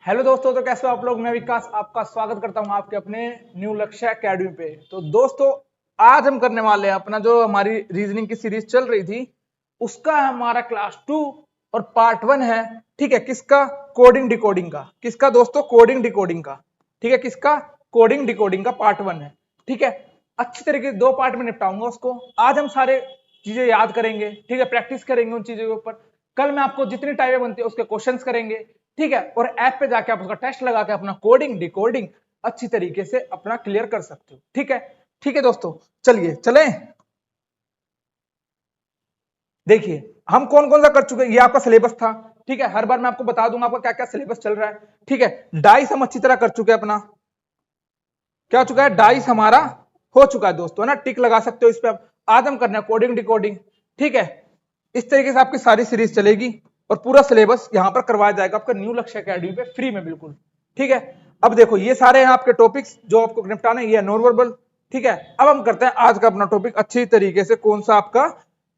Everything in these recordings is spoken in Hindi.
हेलो दोस्तों, तो कैसे हो आप लोग। मैं विकास आपका स्वागत करता हूं आपके अपने न्यू लक्ष्य एकेडमी पे। तो दोस्तों, आज हम करने वाले हैं अपना जो हमारी रीजनिंग की सीरीज चल रही थी उसका हमारा क्लास 2 और पार्ट 1 है। ठीक है, किसका? कोडिंग डिकोडिंग का। किसका दोस्तों? कोडिंग डिकोडिंग का। ठीक है, किसका? कोडिंग डिकोडिंग का पार्ट 1 है। ठीक है, अच्छी तरीके से 2 पार्ट में निपटाऊंगा उसको। आज हम सारे चीजें याद करेंगे, ठीक है, प्रैक्टिस करेंगे उन चीजों के ऊपर। कल मैं आपको जितनी टाइपें बनती है उसके क्वेश्चंस करेंगे। ठीक है, और ऐप पे जाके आप उसका टेस्ट लगा के अपना कोडिंग डिकोडिंग अच्छी तरीके से अपना क्लियर कर सकते हो। ठीक है, ठीक है दोस्तों, चलिए चलें। देखिए, हम कौन कौन सा कर चुके हैं। ये आपका सिलेबस था। ठीक है, हर बार मैं आपको बता दूंगा आपका क्या क्या सिलेबस चल रहा है। ठीक है, डाइस हम अच्छी तरह कर चुके हैं अपना। क्या हो चुका है? डाइस हमारा हो चुका है दोस्तों, है ना। टिक लगा सकते हो इस पे। अब आज हम करना है कोडिंग डिकोडिंग। ठीक है, इस तरीके से आपकी सारी सीरीज चलेगी और पूरा सिलेबस यहां पर करवाया जाएगा आपका न्यू लक्ष्य एकेडमी पे फ्री में, बिल्कुल। ठीक है, अब देखो ये सारे हैं आपके टॉपिक्स जो आपको निपटाना है। ये है नॉन। ठीक है, अब हम करते हैं आज का अपना टॉपिक अच्छी तरीके से। कौन सा? आपका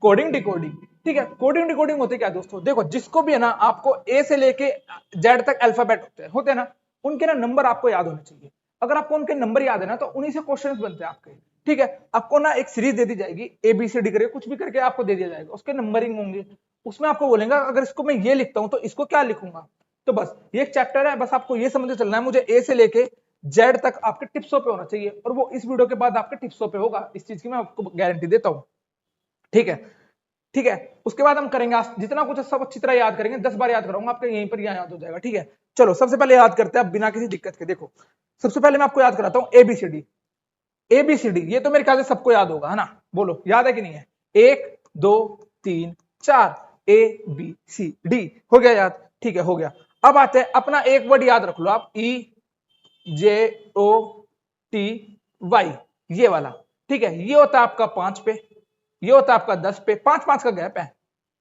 कोडिंग डिकोडिंग। ठीक है, कोडिंग डिकोडिंग होती क्या दोस्तों? देखो, जिसको भी है ना, आपको ए से लेके जेड तक अल्फाबेट होते हैं ना, उनके ना नंबर आपको याद होने चाहिए। अगर आपको उनके नंबर याद है ना, तो उन्हीं से क्वेश्चंस बनते हैं आपके। ठीक है, आपको ना एक सीरीज दे दी जाएगी, ए बी सी डी करके कुछ भी करके आपको दे दिया जाएगा, उसके नंबरिंग होंगे। उसमें आपको बोलेगा अगर इसको मैं ये लिखता हूं तो इसको क्या लिखूंगा। तो बस ये एक चैप्टर है, बस आपको ये समझ चलना है मुझे ए से लेके जेड तक आपके टिप्सों पे होना चाहिए, और वो इस वीडियो के बाद आपके टिप्सों पे होगा। इस चीज की मैं आपको गारंटी देता हूं। ठीक है, ठीक है, उसके बाद हम करेंगे जितना कुछ है सब अच्छी तरह याद करेंगे। 10 बार याद कराऊंगा, आपके यहीं पर याद हो जाएगा। ठीक है, चलो सबसे पहले याद करते हैं बिना किसी दिक्कत के। देखो, सबसे पहले मैं आपको याद कराता हूं एबीसीडी। एबीसीडी ये तो मेरे ख्याल से सबको याद होगा, है ना। बोलो, याद है कि नहीं है? 1 2 3 4 ए बी सी डी हो गया याद। ठीक है, हो गया। अब आते हैं अपना एक वर्ड याद रख लो आप, ई जे ओ टी वाई, ये वाला। ठीक है, ये होता है आपका 5 पे, ये होता है आपका 10 पे, 5 5 का गैप है।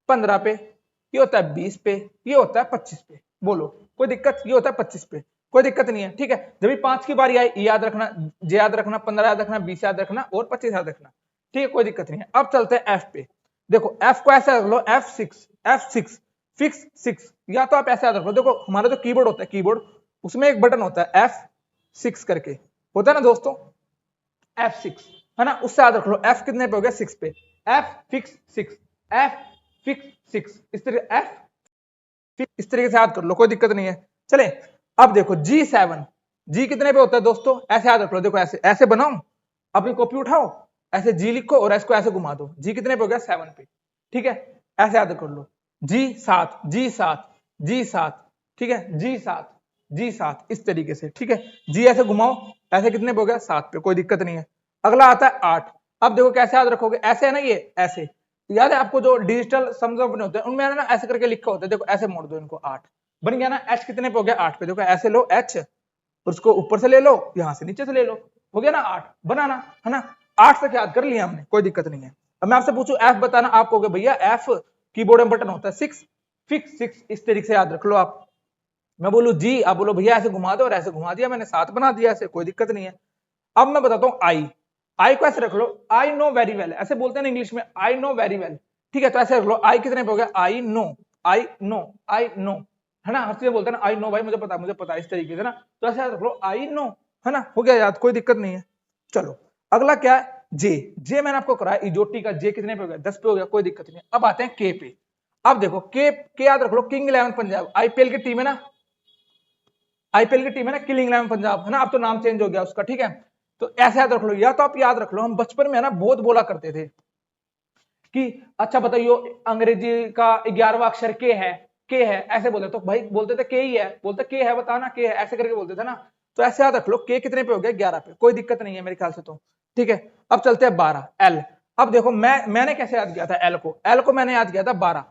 15 पे, ये होता है 20 पे, ये होता है 25 पे। बोलो, कोई दिक्कत? ये होता है 25 पे, कोई दिक्कत नहीं है। ठीक है, जब भी 5 की बारी आई, ई याद रखना, जे याद रखना, 15 याद रखना, 20 याद रखना और 25 याद रखना। ठीक है, कोई दिक्कत नहीं है। अब चलते हैं एफ पे। देखो, एफ को ऐसे रख लो, F6, F6 फिक्स 6। या तो आप ऐसे याद रख लो, देखो हमारा जो कीबोर्ड होता है, कीबोर्ड उसमें एक बटन होता है F6 करके, होता है ना दोस्तों, F6, है ना। उससे याद रख लो, F कितने पे हो गया? 6 पे। F फिक्स 6, F फिक्स 6, इस तरह F इस तरीके से याद कर लो, कोई दिक्कत नहीं है। चले, अब देखो G7, G कितने पे होता है दोस्तों? ऐसे याद रख लो, देखो ऐसे ऐसे बनाओ, अपनी कॉपी उठाओ, ऐसे G लिखो और इसको ऐसे घुमा दो। G कितने पे हो गया? 7 पे। ठीक है, ऐसे याद कर लो, G7 G7 G7। ठीक है, G7 G7 इस तरीके से। ठीक है, G ऐसे घुमाओ, ऐसे कितने पे हो गया? 7 पे, कोई दिक्कत नहीं है। अगला आता है 8। अब देखो कैसे याद रखोगे, ऐसे है ना, ये ऐसे याद है आपको। जो डिजिटल सम्स बने होते हैं उनमें ना ऐसे करके लिखा होता है, देखो ऐसे मोड़ दो इनको। 8 बन गया ना। एच कितने पे हो गया? 8 पे। देखो ऐसे लो एच, और उसको ऊपर से ले लो, यहां से नीचे से ले लो, हो गया ना 8 बनाना, है ना। 8 तक याद कर लिया हमने, कोई दिक्कत नहीं है। अब मैं आपसे पूछूं एफ बताना, आप कहोगे भैया एफ कीबोर्ड में बटन होता है 6, फिक्स 6, इस तरीके से याद रख लो आप। मैं बोलू जी, आप बोलो भैया ऐसे घुमा दो, और ऐसे घुमा दिया मैंने, 7 बना दिया ऐसे, कोई दिक्कत नहीं है। अब मैं बताता हूं आई। आई को ऐसे रख लो, आई नो वेरी वेल, ऐसे बोलते हैं ना इंग्लिश में, आई नो वेरी वेल। ठीक है, तो ऐसे रख लो, आई कितने पे हो गया? I know, I know, I know, है ना। हर चीज बोलते हैं ना, आई नो भाई, मुझे पता इस तरीके से ना। तो ऐसे रख लो, आई नो, है ना। हो गया याद, कोई दिक्कत नहीं है। चलो, अगला क्या है? जे। जे मैंने आपको कराया इजोटी का, जे कितने पे हो गया? 10 पे हो गया, कोई दिक्कत नहीं है। अब आते हैं के पे। अब देखो के याद रख लो, किंग 11 पंजाब, आईपीएल की टीम है ना, आईपीएल की टीम है ना, किंग 11 पंजाब, है ना। अब तो नाम चेंज हो गया उसका। ठीक है, तो ऐसे याद रख लो। या तो आप याद रख लो, हम बचपन में है ना बहुत बोला करते थे कि अच्छा बताइयो अंग्रेजी का 11वां अक्षर के है, के है, ऐसे बोलते तो भाई बोलते थे के ही है, बोलते के है बताना, के है, ऐसे करके बोलते थे ना। तो ऐसे याद रख लो, के कितने पे हो गया? 11 पे, कोई दिक्कत नहीं है मेरे ख्याल से तो। ठीक है, अब चलते हैं 12 एल। अब देखो मैंने कैसे याद किया था एल को? एल को मैंने याद किया था 12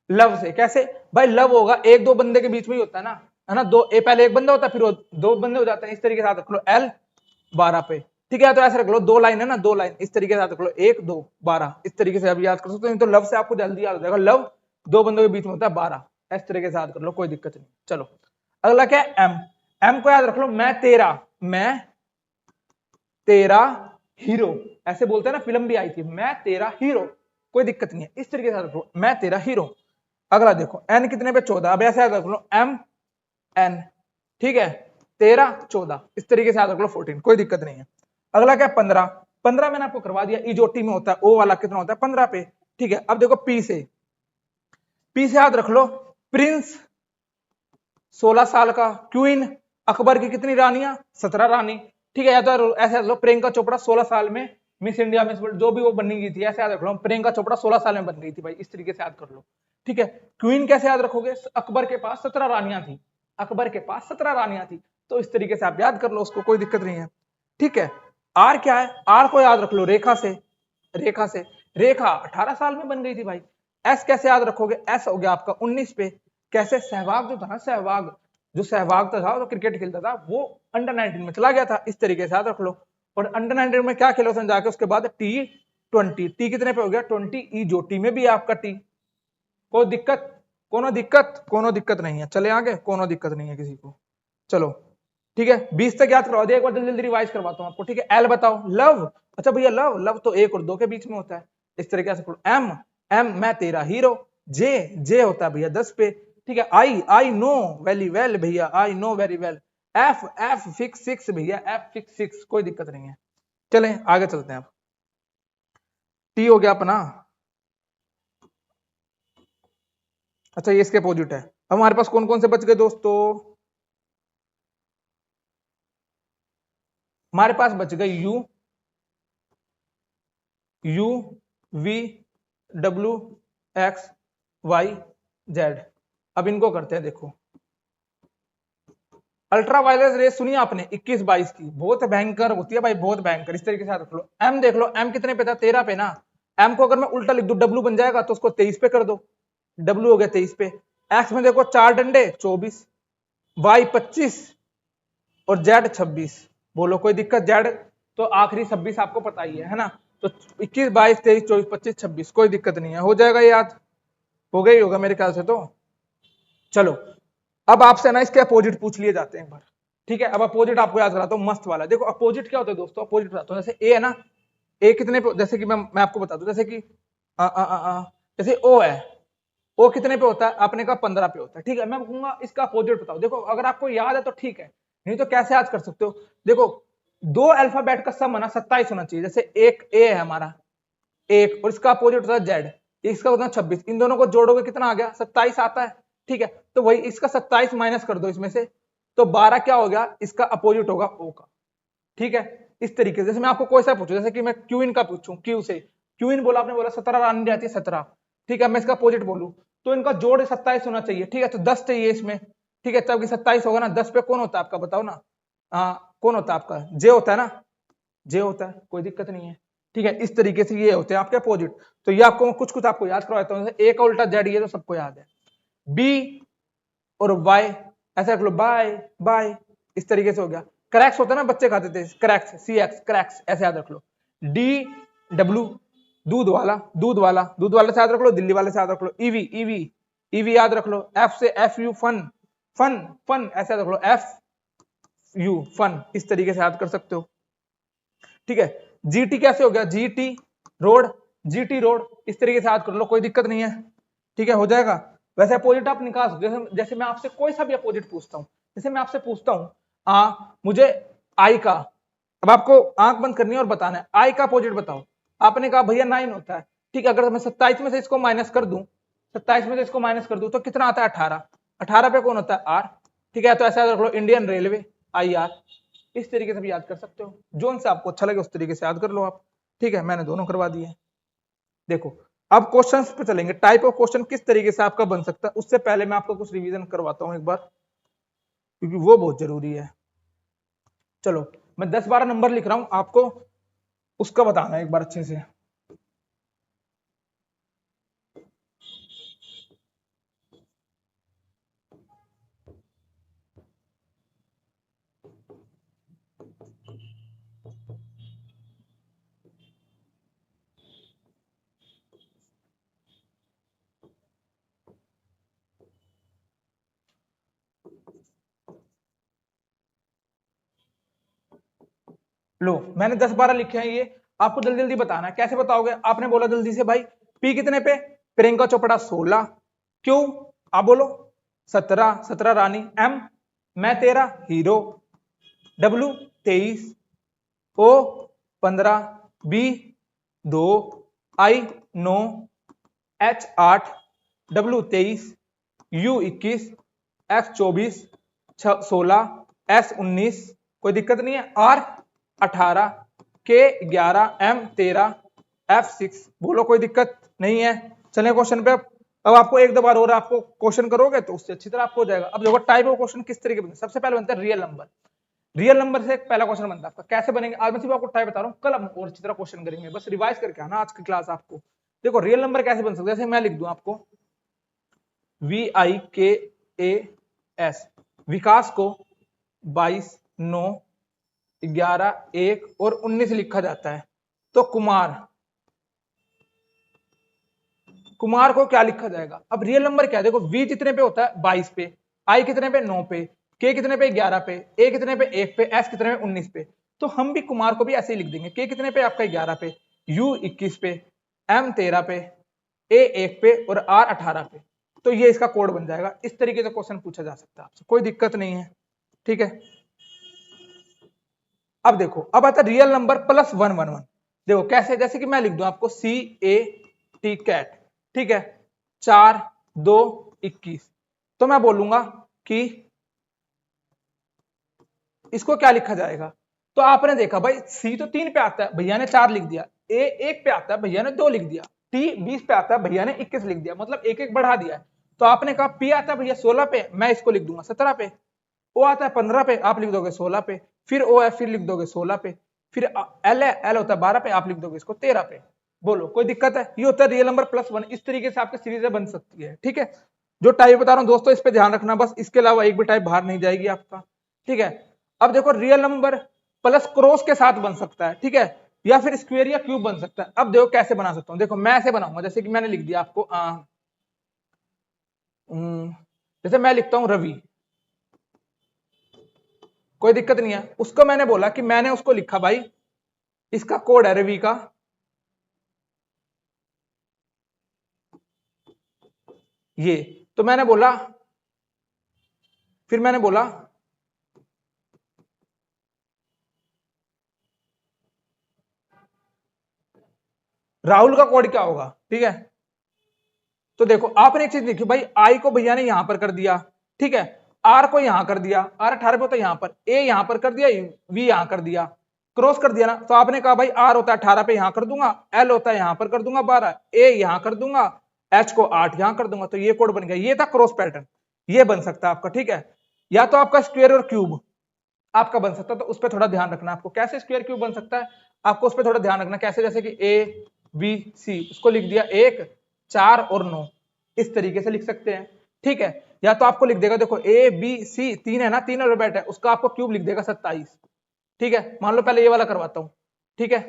लव से। कैसे भाई? लव होगा एक दो बंदे के बीच में ही होता है ना। दो पहले एक बंदा होता है, फिर वो दो बंदे हो जाते हैं, इस तरीके से याद रख लो एल 12 पे। ठीक है, तो ऐसे रख लो, 2 लाइन है ना, 2 लाइन इस तरीके से याद रख लो, 1 2 12, इस तरीके से अभी याद कर सकते हो। तो लव से आपको जल्दी याद हो जाएगा, लव दो बंदों के बीच में होता है 12, इस तरीके से याद कर लो, कोई दिक्कत नहीं। चलो, अगला क्या है? एम। एम को याद रख लो, मैं तेरा हीरो, ऐसे बोलते हैं ना, फिल्म भी आई थी, मैं तेरा हीरो, कोई दिक्कत नहीं है, इस तरीके से याद रख लो, मैं तेरा हीरो। अगला देखो एन कितने पे? 14। अब ऐसे याद रख लो, एम एन, ठीक है, 13 14 इस तरीके से याद रख लो 14, कोई दिक्कत नहीं है। अगला क्या 15, 15 मैंने आपको करवा दिया, इजोटी में होता है ओ वाला कितना होता है 15 पे, ठीक है। अब देखो पी से याद रख लो प्रिंस 16 साल का, क्वीन अकबर की कितनी रानियां 17 रानी, ठीक है। या तो ऐसे याद लो प्रियंका चोपड़ा 16 साल में मिस इंडिया मिस वर्ल्ड जो भी वो बननी गई थी, ऐसे याद रख लो प्रियंका चोपड़ा 16 साल में बन गई थी भाई, इस तरीके से याद कर लो, ठीक है। क्वीन कैसे याद रखोगे, अकबर के पास 17 रानियां थी, अकबर के पास 17 रानियां थी, तो इस तरीके से आप याद कर लो उसको, कोई दिक्कत नहीं है, ठीक है। आर क्या है, आर को याद रख लो रेखा से, रेखा से, रेखा 18 साल में बन गई थी भाई। एस कैसे याद रखोगे, एस हो गया आपका 19 पे, कैसे सहवाग जो था ना, सहवाग जो सहवाग था जो क्रिकेट खेलता था वो अंडर 19 में चला गया था, इस तरीके से याद रख लो। और अंडर 19 में क्या खेला उसने जाके, उसके बाद T20, टी कितने पे हो गया 20, ई जो टी में भी आपका टी, कोई दिक्कत, कोनो दिक्कत नहीं है, चले आगे, कोनो दिक्कत नहीं है किसी को, चलो ठीक है। 20 तक याद करवा दिया, एक बार जल्दी जल्दी रिवाइज करवाता हूं आपको, ठीक है। एल बताओ, लव, अच्छा भैया लव, लव तो 1 और 2 के बीच में होता है, इस तरीके से। एम, एम मैं तेरा हीरो, जे, जे होता है भैया 10 पे, ठीक है। आई नो वेरी वेल भैया, I know very well. F, F fix 6 भैया, एफ फिक्स 6, कोई दिक्कत नहीं है, चलें आगे चलते हैं। अब टी हो गया अपना, अच्छा ये इसके अपोजिट है। अब हमारे पास कौन कौन से बच गए दोस्तों, हमारे पास बच गए U, U V W X Y Z. अब इनको करते हैं, देखो अल्ट्रा वायलेट रेस सुनिए आपने 21 22 की, बहुत भयंकर होती है भाई, बहुत भयंकर, इस तरीके से रख लो। एम देख लो, एम कितने पे था 13 पे ना, एम को अगर मैं उल्टा लिख दूं डब्ल्यू बन जाएगा, तो उसको 23 पे कर दो, डब्ल्यू हो गया 23 पे। एक्स में देखो 4 डंडे 24, वाई 25 और जेड 26, बोलो कोई दिक्कत, जेड तो आखिरी 26 आपको पता ही है ना, तो 21 22 23 24 25 26, कोई दिक्कत नहीं है, हो जाएगा याद, हो गई होगा मेरे ख्याल से तो। चलो अब आपसे ना इसके अपोजिट पूछ लिए जाते हैं एक बार, ठीक है। अब अपोजिट आपको याद कराता हूं मस्त वाला, देखो अपोजिट क्या होता है दोस्तों, अपोजिट बताता हूं, जैसे ए है ना, ए कितने पे, जैसे कि मैं आपको बता दूं, जैसे कि जैसे ओ है, ओ कितने पे होता है, आपने कहा 15 पे होता है, ठीक है। मैं कहूंगा इसका अपोजिट बताओ, देखो अगर आपको याद है तो ठीक है, नहीं तो कैसे याद कर सकते हो, देखो 2 अल्फाबेट का सम है ना 27 होना चाहिए, जैसे एक ए है हमारा, एक, और इसका अपोजिट होता है जेड, इसका होता है 26, इन दोनों को जोड़ोगे कितना आ गया 27 आता है, ठीक है। तो वही इसका 27 माइनस कर दो इसमें से, तो 12 क्या हो गया, इसका अपोजिट होगा ओ का, ठीक है। इस तरीके से, जैसे मैं आपको कोई सा पूछूं, जैसे कि मैं क्यूइन का पूछूं, क्यू से, क्यूइन बोला, आपने बोला 17 रानी रहती है 17, ठीक है। मैं इसका अपोजिट बोलूं तो इनका जोड़ 27 होना चाहिए, ठीक है, तो 10 चाहिए इसमें, ठीक है, तब 27 होगा ना। 10 पे कौन होता है आपका, बताओ ना, कौन होता है आपका, जे होता है ना, जे होता है, कोई दिक्कत नहीं है, ठीक है। इस तरीके से ये होते हैं आपके अपोजिट, तो ये आपको कुछ कुछ आपको याद करवाता हूं, ए का उल्टा जेड, ये तो सबको याद है। बी और वाई ऐसा रख लो, बाय बाय, इस तरीके से हो गया। क्रैक्स होता है ना, बच्चे खाते थे क्रैक्स, सी एक्स क्रैक्स, ऐसे याद रख लो। डी डब्ल्यू दूध वाला, दूध वाला, दूध वाले से याद रख लो, दिल्ली वाले से याद रख लो। ईवी ईवी ईवी याद रख लो। एफ से F U fun, fun fun ऐसे याद रख लो, एफ यू फन, इस तरीके से याद कर सकते हो, ठीक है। जीटी कैसे हो गया, जीटी रोड, जीटी रोड, इस तरीके से याद कर लो, कोई दिक्कत नहीं है, ठीक है, हो जाएगा। वैसे अपोजिट आप निकाल सकते हो, जैसे मैं आपसे कोई सा भी अपोजिट पूछता हूं, जैसे मैं आपसे पूछता हूं मुझे आई का, अब आपको आंख बंद करनी है और बताना है आई का अपोजिट बताओ, आपने कहा भैया 9 होता है, ठीक है। अगर मैं 27 में से इसको माइनस कर दूं, 27 में से इसको माइनस कर दूं तो कितना आता है 18, 18 पे कौन होता है आर, ठीक है। तो ऐसा रख लो इंडियन रेलवे आई आर, इस तरीके से भी याद कर सकते हो, जोन से आपको अच्छा लगे उस तरीके से याद कर लो आप, ठीक है। मैंने दोनों करवा दिए। देखो अब क्वेश्चंस पे चलेंगे, टाइप ऑफ क्वेश्चन किस तरीके से आपका बन सकता है, उससे पहले मैं आपको कुछ रिवीजन करवाता हूं एक बार, क्योंकि वो बहुत जरूरी है। चलो मैं 10-12 नंबर लिख रहा हूं, आपको उसका बताना है एक बार अच्छे से। लो मैंने 10-12 लिखे हैं, ये आपको जल्दी जल्दी बताना है। कैसे बताओगे, आपने बोला जल्दी से भाई पी कितने पे, प्रियंका चोपड़ा 16, क्यों आप बोलो 17, 17 रानी। एम मैं तेरा hero, W 23, O 15, B 2, I 9, H 8, W 23, U 21, F 24, 16, S 19, कोई दिक्कत नहीं है, R 18, K 11, M 13, F 6, बोलो कोई दिक्कत नहीं है। चले क्वेश्चन पे। अब आपको एक दो बार और आपको क्वेश्चन करोगे तो उससे अच्छी तरह आपको हो जाएगा। अब देखो टाइप ऑफ क्वेश्चन किस तरीके बनते हैं। सबसे पहले बनता है रियल नंबर। रियल नंबर से पहला क्वेश्चन बनता है आपका, कैसे बनेंगे आज मैं सिर्फ आपको टाइप बता रहा हूँ, कल हम और अच्छी तरह क्वेश्चन करेंगे, बस रिवाइज करके आना आज की क्लास आपको। देखो रियल नंबर कैसे बन सकता है, जैसे मैं लिख दूं आपको VIKAS, विकास को 22, 9, 11, 1 और 19 लिखा जाता है। तो कुमार को क्या लिखा जाएगा। अब रियल नंबर क्या है, देखो V कितने पे होता है 22 पे, I कितने पे 9 पे, K कितने पे 11 पे, A कितने पे 1 पे, S कितने पे 19 पे। तो हम भी कुमार को भी ऐसे ही लिख देंगे, K कितने पे आपका 11 पे, U 21 पे, M 13 पे, A 1 पे और R 18 पे। तो ये इसका कोड बन जाएगा। इस तरीके से क्वेश्चन पूछा जा सकता है आपसे, कोई दिक्कत नहीं है, ठीक है। अब देखो अब आता है रियल नंबर प्लस 111। देखो कैसे, जैसे कि मैं लिख दूं आपको CAT कैट, ठीक है, 4, 2, 21। तो मैं बोलूंगा कि इसको क्या लिखा जाएगा। तो आपने देखा भाई C तो 3 पे आता है, भैया ने 4 लिख दिया, A 1 पे आता है, भैया ने 2 लिख दिया, T 20 पे आता है, भैया ने 21 लिख दिया, मतलब एक एक बढ़ा दिया है। तो आपने कहा P आता है भैया 16 पे, मैं इसको लिख दूंगा 17 पे। O आता है 15 पे, आप लिख दोगे 16 पे। फिर O है, फिर लिख दोगे 16 पे। फिर L है, L होता है 12 पे, आप लिख दोगे इसको 13 पे। बोलो कोई दिक्कत है। ये होता है रियल नंबर प्लस 1। इस तरीके से आपकी सीरीज बन सकती है, ठीक है। जो टाइप बता रहा हूं दोस्तों, इस पे ध्यान रखना बस, इसके अलावा एक भी टाइप बाहर नहीं जाएगी आपका, ठीक है। अब देखो रियल नंबर प्लस क्रॉस के साथ बन सकता है, ठीक है, या फिर स्क्वायर या क्यूब बन सकता है। अब देखो कैसे बना सकता हूं, देखो मैं ऐसे बनाऊंगा, जैसे कि मैंने लिख दिया आपको जैसे मैं लिखता हूं रवि, कोई दिक्कत नहीं है। उसको मैंने बोला कि मैंने उसको लिखा भाई, इसका कोड है रवि का ये, तो मैंने बोला, फिर मैंने बोला राहुल का कोड क्या होगा, ठीक है। तो देखो आपने एक चीज लिखी भाई, आई को भैया ने यहां पर कर दिया, ठीक है, आर को यहां कर दिया, आर 18 पे होता है यहां पर, ए यहां पर कर दिया, वी यहां कर दिया, क्रॉस कर दिया ना। तो आपने कहा भाई आर होता है 18 पे, यहां कर दूंगा, एल होता है यहां पर कर दूंगा 12, ए यहां कर दूंगा, एच को 8 यहां कर दूंगा। तो ये कोड बन गया, ये था क्रॉस पैटर्न, ये बन सकता है आपका, ठीक है। या तो आपका स्क्वायर और क्यूब आपका बन सकता है, तो उस पर थोड़ा ध्यान रखना आपको, कैसे स्क्वायर क्यूब बन सकता है आपको उस पर थोड़ा ध्यान रखना। कैसे, जैसे कि ए बी सी, उसको लिख दिया 1, 4 और 9, इस तरीके से लिख सकते हैं, ठीक है। या तो आपको लिख देगा, देखो ए बी सी 3 है ना, 3 अल्फाबेट है, उसका आपको क्यूब लिख देगा 27, ठीक है। मान लो पहले ये वाला करवाता हूं, ठीक है।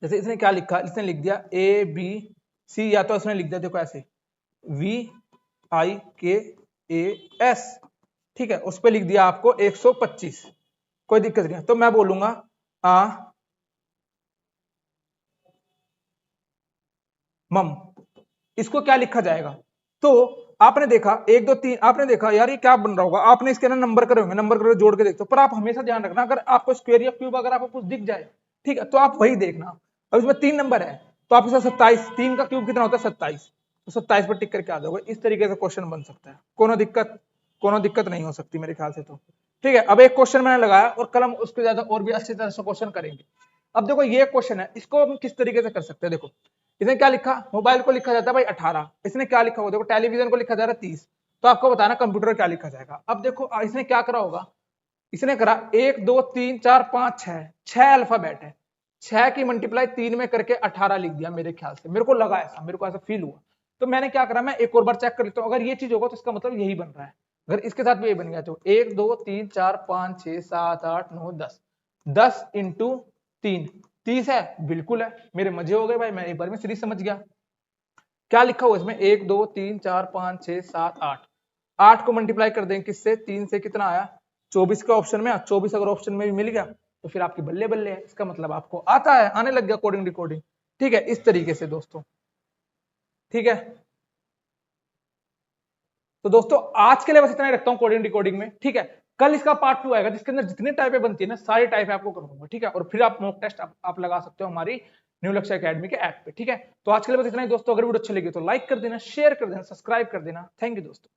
जैसे इसने क्या लिखा, इसने लिख दिया ए बी सी, या तो इसने लिख दिया देखो ऐसे VIKAS, ठीक है, उस पर लिख दिया आपको 125, कोई दिक्कत नहीं है। तो मैं बोलूंगा आ मम, इसको क्या लिखा जाएगा। तो आपने देखा 1 2 3, आपने देखा यार ये क्या बन रहा होगा, आपने इसके ना नंबर करे होंगे, नंबर करे जोड़ के देखते हो, पर आप हमेशा ध्यान रखना अगर आपको स्क्वायर या क्यूब अगर आपको कुछ दिख जाए, ठीक है, तो आप वही देखना। अब इसमें 3 नंबर है, तो आपके साथ 27, 3 का क्यूब कितना होता है 27, तो 27 पर टिक करके आ जाओगे। इस तरीके से क्वेश्चन बन सकता है, कोनो दिक्कत नहीं हो सकती मेरे ख्याल से तो, ठीक है। अब एक क्वेश्चन मैंने लगाया और कल हम उसके ज्यादा और भी अच्छी तरह से क्वेश्चन करेंगे। अब देखो ये क्वेश्चन है, इसको हम किस तरीके से कर सकते हैं। देखो इसने क्या लिखा, मोबाइल को लिखा जाता है भाई 18, इसने क्या लिखा होगा, देखो टेलीविजन को लिखा जा रहा है 30, तो आपको बताना कंप्यूटर क्या लिखा जाएगा। अब देखो इसने क्या करा होगा, इसने करा 1 2 3 4 5 6, 6 अल्फाबेट है, 6 की मल्टीप्लाई 3 में करके 18 लिख दिया मेरे ख्याल से, मेरे को लगा ऐसा, मेरे को ऐसा फील हुआ। तो मैंने क्या करा, मैं एक और बार चेक कर लेता हूँ, अगर ये चीज होगा तो इसका मतलब यही बन रहा है। अगर इसके साथ भी यही बन गया तो 1 2 3 4 5 6 7 8 9 10, 10 इंटू 3 30 है, बिल्कुल है। मेरे मजे हो गए भाई, मैं एक बार में सीरीज समझ गया। क्या लिखा हुआ इसमें 1 2 3 4 5 6 7 8, 8 को मल्टीप्लाई कर देंगे किससे, 3 से, कितना आया 24 के ऑप्शन में, 24 अगर ऑप्शन में भी मिल गया तो फिर आपकी बल्ले बल्ले है, इसका मतलब आपको आता है, आने लग गया कोडिंग रिकॉर्डिंग, ठीक है। इस तरीके से दोस्तों, ठीक है। तो दोस्तों आज के लिए बस इतना ही रखता हूँ कोडिंग डिकोडिंग में, ठीक है। कल इसका पार्ट 2 आएगा जिसके अंदर जितनी टाइपें बनती है ना सारी टाइपें आपको करवाऊंगा, ठीक है। और फिर आप मॉक टेस्ट आप लगा सकते हो हमारी न्यू लक्ष्य एकेडमी के ऐप पे, ठीक है। तो आज के लिए बस इतना ही दोस्तों, अगर वीडियो अच्छी लगी तो लाइक कर देना, शेयर कर देना, सब्सक्राइब कर देना। थैंक यू दोस्तों।